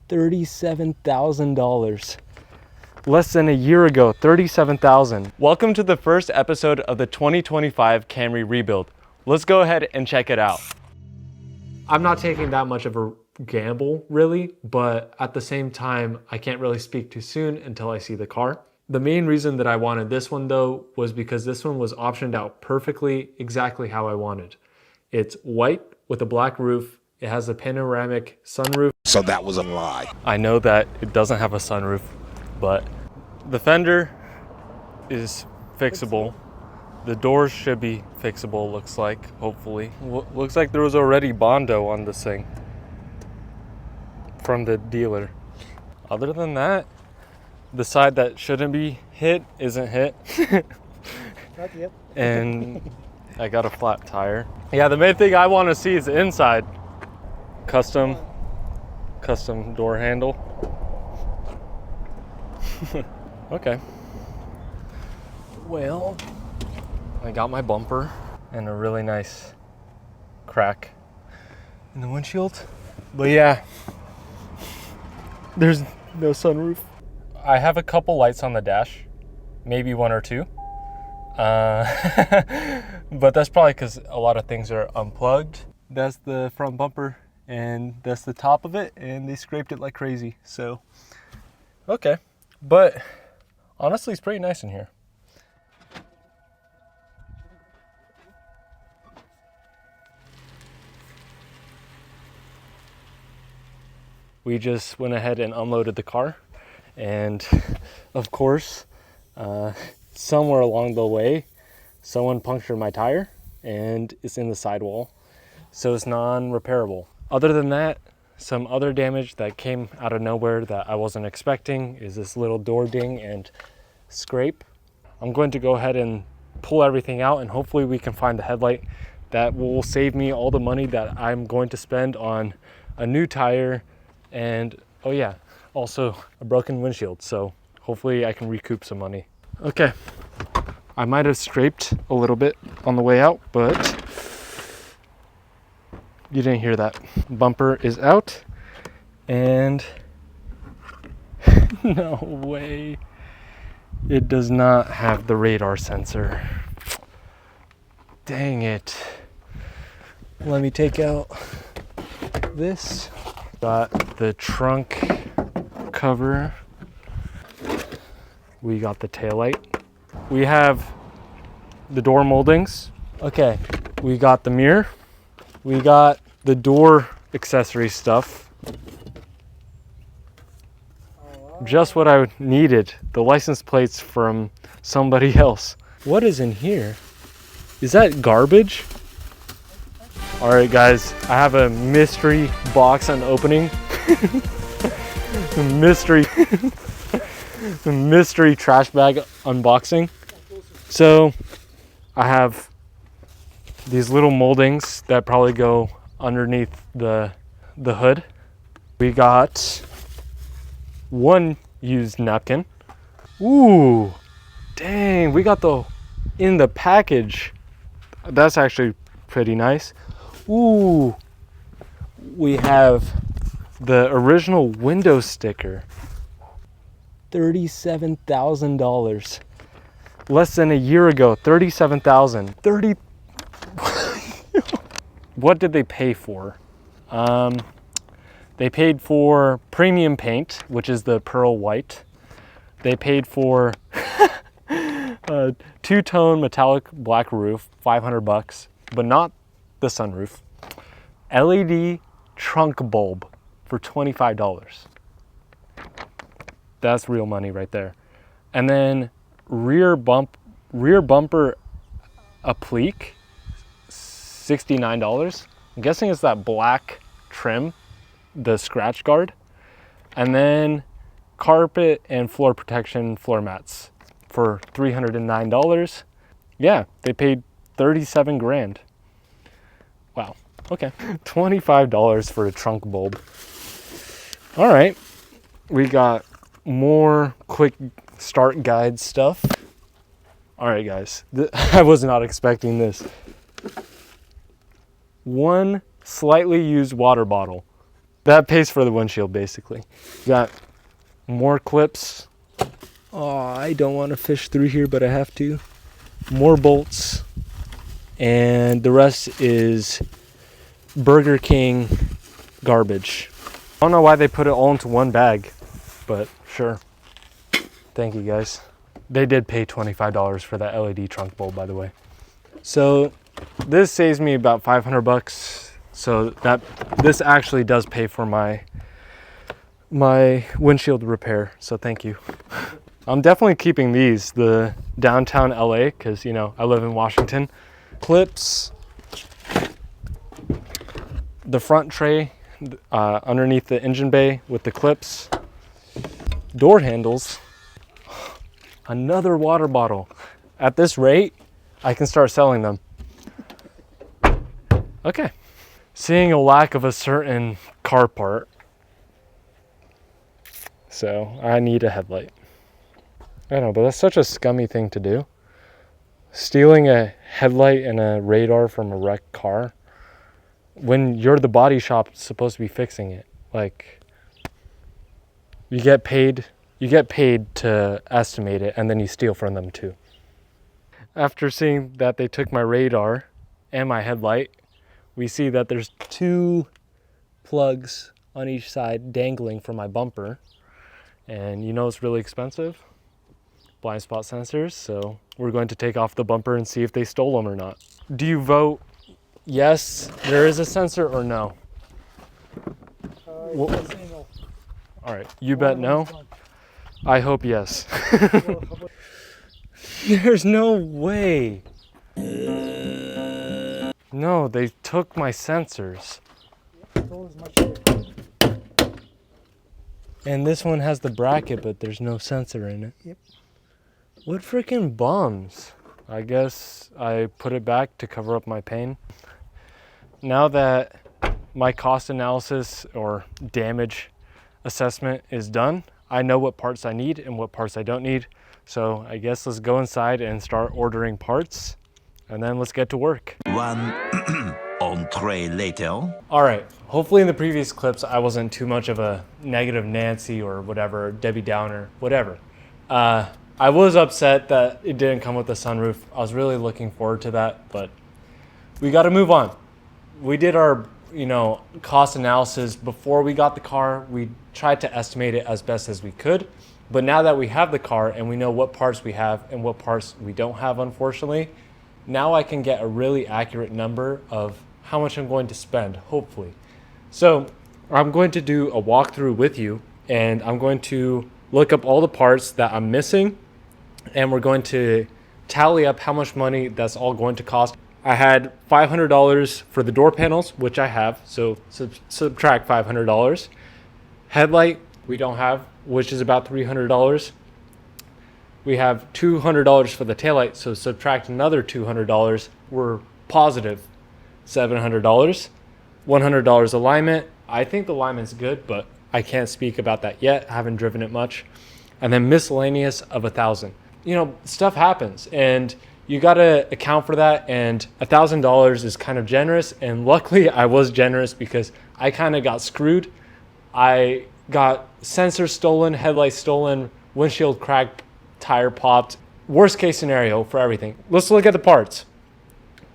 $37,000. Less than a year ago, $37,000. Welcome to the first episode of the 2025 Camry rebuild. Let's go ahead and check it out. I'm not taking that much of a gamble, really, but at the same time, I can't really speak too soon until I see the car. The main reason that I wanted this one though was because this one was optioned out perfectly, exactly how I wanted. It's white with a black roof. It has a panoramic sunroof. So that was a lie. I know that it doesn't have a sunroof, but the fender is fixable. The doors should be fixable, looks like, hopefully. Looks like there was already Bondo on this thing from the dealer. Other than that, the side that shouldn't be hit isn't hit. Not yet. And I got a flat tire. Yeah, the main thing I want to see is the inside. Custom door handle. Okay. Well, I got my bumper and a really nice crack in the windshield. But yeah, there's no sunroof. I have a couple lights on the dash, maybe one or two. But that's probably because a lot of things are unplugged. That's the front bumper and that's the top of it, and they scraped it like crazy. So, okay. But honestly, it's pretty nice in here. We just went ahead and unloaded the car, and of course, somewhere along the way, someone punctured my tire and it's in the sidewall, so it's non-repairable. Other than that, some other damage that came out of nowhere that I wasn't expecting is this little door ding and scrape. I'm going to go ahead and pull everything out, and hopefully we can find the headlight that will save me all the money that I'm going to spend on a new tire and, oh yeah, also a broken windshield. So hopefully I can recoup some money. Okay, I might have scraped a little bit on the way out, but you didn't hear that. Bumper is out, and no way. It does not have the radar sensor. Dang it. Let me take out this. Got the trunk cover. We got the taillight. We have the door moldings. Okay, we got the mirror. We got the door accessory stuff. Just what I needed. The license plates from somebody else. What is in here? Is that garbage? All right, guys, I have a mystery box unopening. mystery trash bag unboxing. So I have these little moldings that probably go underneath the hood. We got one used napkin. Ooh, dang, we got in the package. That's actually pretty nice. Ooh, we have the original window sticker. $37,000. Less than a year ago, $37,000. What did they pay for? They paid for premium paint, which is the pearl white. They paid for a two-tone metallic black roof, $500, but not the sunroof. LED trunk bulb for $25. That's real money right there. And then rear bumper applique, $69. I'm guessing it's that black trim, the scratch guard. And then carpet and floor protection floor mats for $309. Yeah, they paid 37 grand. Wow, okay. $25 for a trunk bulb. All right, we got more quick start guide stuff. All right, guys, I was not expecting this. One slightly used water bottle, That pays for the windshield, basically. Got more clips. Oh, I don't want to fish through here, but I have to. More bolts. And the rest is Burger King garbage. I don't know why they put it all into one bag, but sure. Thank you, guys. They did pay $25 for that LED trunk bulb, by the way. So this saves me about 500 bucks. So this actually does pay for my windshield repair. So thank you. I'm definitely keeping these, the downtown LA, because, you know, I live in Washington. Clips, the front tray underneath the engine bay with the clips, door handles, another water bottle. At this rate, I can start selling them. Okay. Seeing a lack of a certain car part, so I need a headlight. I know, but that's such a scummy thing to do. Stealing a headlight and a radar from a wrecked car when you're the body shop supposed to be fixing it. Like, you get paid to estimate it, and then you steal from them too. After seeing that they took my radar and my headlight, we see that there's 2 plugs on each side dangling from my bumper. And you know it's really expensive? Blind spot sensors. So we're going to take off the bumper and see if they stole them or not. Do you vote yes, there is a sensor, or no? No. All right, you bet no. I hope yes. There's no way. No, they took my sensors. And this one has the bracket, but there's no sensor in it. Yep. What freaking bums. I guess I put it back to cover up my pain. Now that my cost analysis or damage assessment is done, I know what parts I need and what parts I don't need. So I guess let's go inside and start ordering parts, and then let's get to work. One entree later. All right, hopefully in the previous clips I wasn't too much of a negative Nancy or whatever, Debbie Downer, whatever. I was upset that it didn't come with the sunroof. I was really looking forward to that, but we got to move on. We did our, cost analysis before we got the car. We tried to estimate it as best as we could. But now that we have the car and we know what parts we have and what parts we don't have, unfortunately, now I can get a really accurate number of how much I'm going to spend, hopefully. So I'm going to do a walkthrough with you, and I'm going to look up all the parts that I'm missing, and we're going to tally up how much money that's all going to cost. I had $500 for the door panels, which I have, so subtract $500. Headlight, we don't have, which is about $300. We have $200 for the taillight, so subtract another $200. We're positive $700. $100 alignment. I think the alignment's good, but I can't speak about that yet. I haven't driven it much. And then miscellaneous of $1,000. Stuff happens, and you got to account for that, and $1,000 is kind of generous, and luckily I was generous because I kind of got screwed. I got sensor stolen, headlight stolen, windshield cracked, tire popped. Worst case scenario for everything. Let's look at the parts.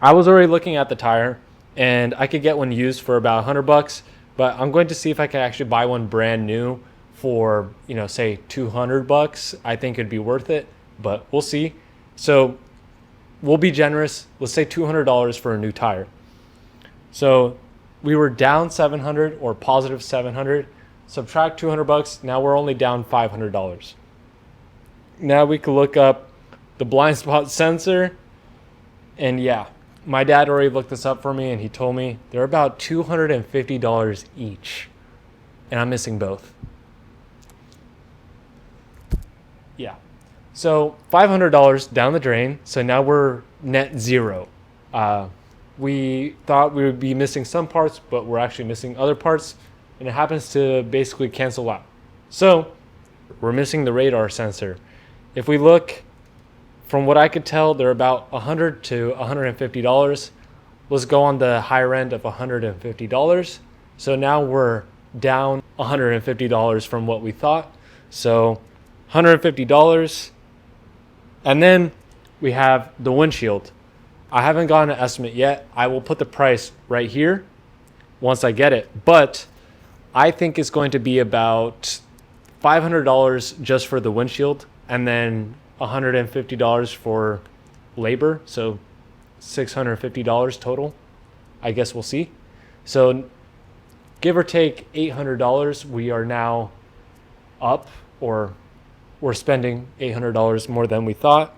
I was already looking at the tire, and I could get one used for about $100, but I'm going to see if I can actually buy one brand new for, say $200. I think it'd be worth it, but we'll see. So we'll be generous. Let's say $200 for a new tire. So we were down $700 or positive $700. Subtract $200. Now we're only down $500. Now we can look up the blind spot sensor. And yeah, my dad already looked this up for me, and he told me they're about $250 each. And I'm missing both. Yeah. So $500 down the drain. So now we're net zero. We thought we would be missing some parts, but we're actually missing other parts, and it happens to basically cancel out. So we're missing the radar sensor. If we look, from what I could tell, they're about $100 to $150. Let's go on the higher end of $150. So now we're down $150 from what we thought. So $150. And then we have the windshield. I haven't gotten an estimate yet. I will put the price right here once I get it. But I think it's going to be about $500 just for the windshield, and then $150 for labor. So $650 total. I guess we'll see. So give or take $800, we are now up, or we're spending $800 more than we thought.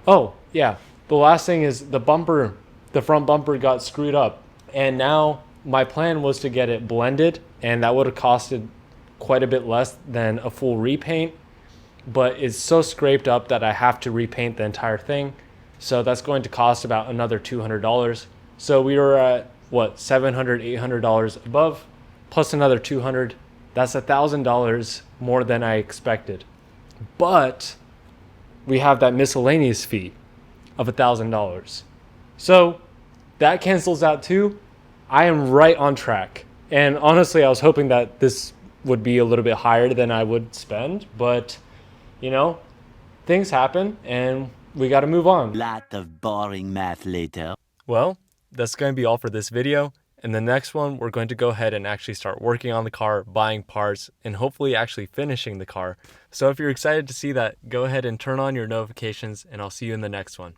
Oh, yeah. The last thing is the front bumper got screwed up. And now my plan was to get it blended, and that would have costed quite a bit less than a full repaint. But it's so scraped up that I have to repaint the entire thing. So that's going to cost about another $200. So we were at what, $700, $800 above, plus another $200. That's $1,000 more than I expected. But we have that miscellaneous fee of $1,000. So that cancels out too. I am right on track. And honestly, I was hoping that this would be a little bit higher than I would spend, but you know, things happen and we got to move on. Lot of boring math later. Well, that's going to be all for this video. In the next one, we're going to go ahead and actually start working on the car, buying parts, and hopefully actually finishing the car. So if you're excited to see that, go ahead and turn on your notifications, and I'll see you in the next one.